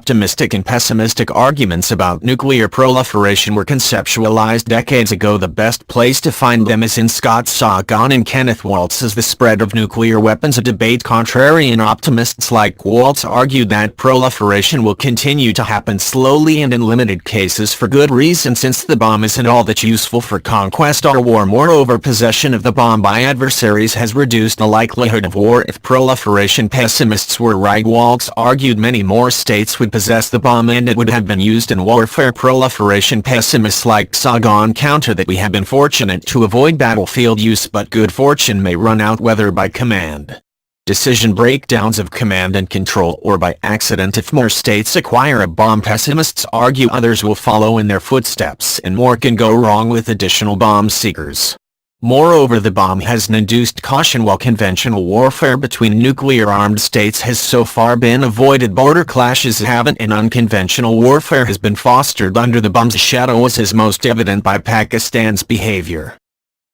optimistic and pessimistic arguments about nuclear proliferation were conceptualized decades ago. The best place to find them is in Scott Sagan and Kenneth Waltz's The Spread of Nuclear Weapons, a debate. Contrarian optimists like Waltz argued that proliferation will continue to happen slowly and in limited cases for good reason, since the bomb isn't all that useful for conquest or war. Moreover, possession of the bomb by adversaries has reduced the likelihood of war if proliferation. Pessimists were right. Waltz argued many more states would possess the bomb and it would have been used in warfare. Proliferation pessimists like Sagan counter that we have been fortunate to avoid battlefield use, but good fortune may run out whether by command, decision breakdowns of command and control, or by accident. If more states acquire a bomb, pessimists argue others will follow in their footsteps and more can go wrong with additional bomb seekers. Moreover, the bomb has induced caution. While conventional warfare between nuclear-armed states has so far been avoided, border clashes haven't, and unconventional warfare has been fostered under the bomb's shadow, as is most evident by Pakistan's behavior.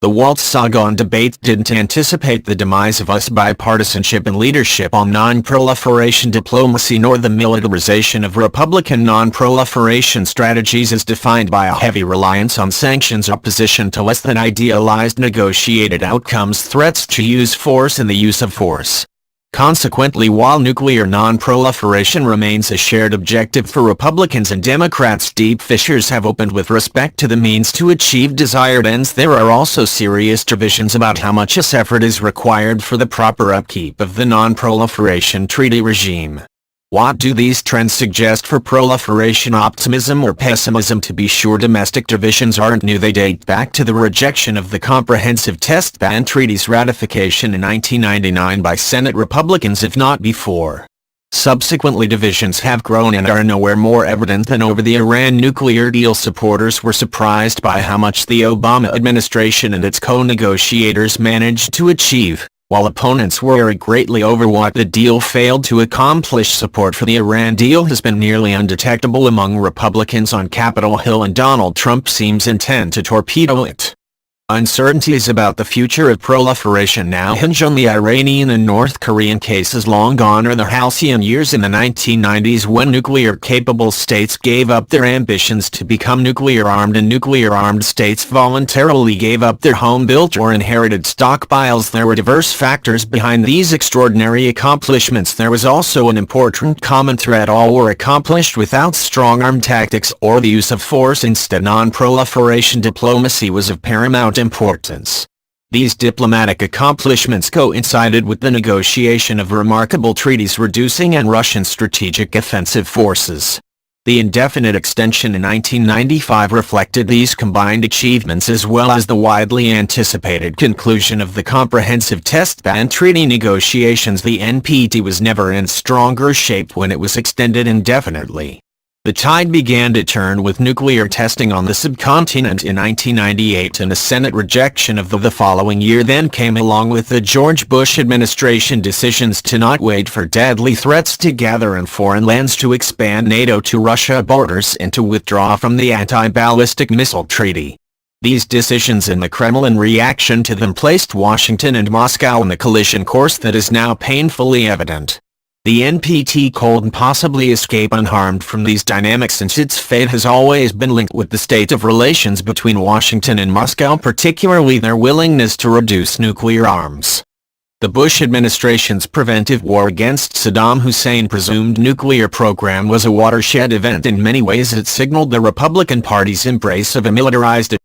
The Waltz-Sagan debate didn't anticipate the demise of US bipartisanship and leadership on non-proliferation diplomacy, nor the militarization of Republican non-proliferation strategies as defined by a heavy reliance on sanctions, opposition to less than idealized negotiated outcomes, threats to use force, and the use of force. Consequently, while nuclear non-proliferation remains a shared objective for Republicans and Democrats, deep fissures have opened with respect to the means to achieve desired ends. There are also serious divisions about how much this effort is required for the proper upkeep of the non-proliferation treaty regime. What do these trends suggest for proliferation? Optimism or pessimism? To be sure, domestic divisions aren't new. They date back to the rejection of the Comprehensive Test Ban Treaty's ratification in 1999 by Senate Republicans, if not before. Subsequently, divisions have grown and are nowhere more evident than over the Iran nuclear deal. Supporters were surprised by how much the Obama administration and its co-negotiators managed to achieve, while opponents worry greatly over what the deal failed to accomplish. Support for the Iran deal has been nearly undetectable among Republicans on Capitol Hill, and Donald Trump seems intent to torpedo it. Uncertainties about the future of proliferation now hinge on the Iranian and North Korean cases. Long gone are the halcyon years in the 1990s when nuclear-capable states gave up their ambitions to become nuclear-armed, and nuclear-armed states voluntarily gave up their home-built or inherited stockpiles. There were diverse factors behind these extraordinary accomplishments. There was also an important common thread: all were accomplished without strong armed tactics or the use of force. Instead, non-proliferation diplomacy was of paramount importance. These diplomatic accomplishments coincided with the negotiation of remarkable treaties reducing Russian strategic offensive forces. The indefinite extension in 1995 reflected these combined achievements, as well as the widely anticipated conclusion of the Comprehensive Test Ban Treaty negotiations. The NPT was never in stronger shape when it was extended indefinitely. The tide began to turn with nuclear testing on the subcontinent in 1998, and a Senate rejection of the following year then came, along with the George Bush administration decisions to not wait for deadly threats to gather in foreign lands, to expand NATO to Russia borders, and to withdraw from the Anti-Ballistic Missile Treaty. These decisions and the Kremlin reaction to them placed Washington and Moscow on the collision course that is now painfully evident. The NPT couldn't possibly escape unharmed from these dynamics, since its fate has always been linked with the state of relations between Washington and Moscow, particularly their willingness to reduce nuclear arms. The Bush administration's preventive war against Saddam Hussein's presumed nuclear program was a watershed event. In many ways, it signaled the Republican Party's embrace of a militarized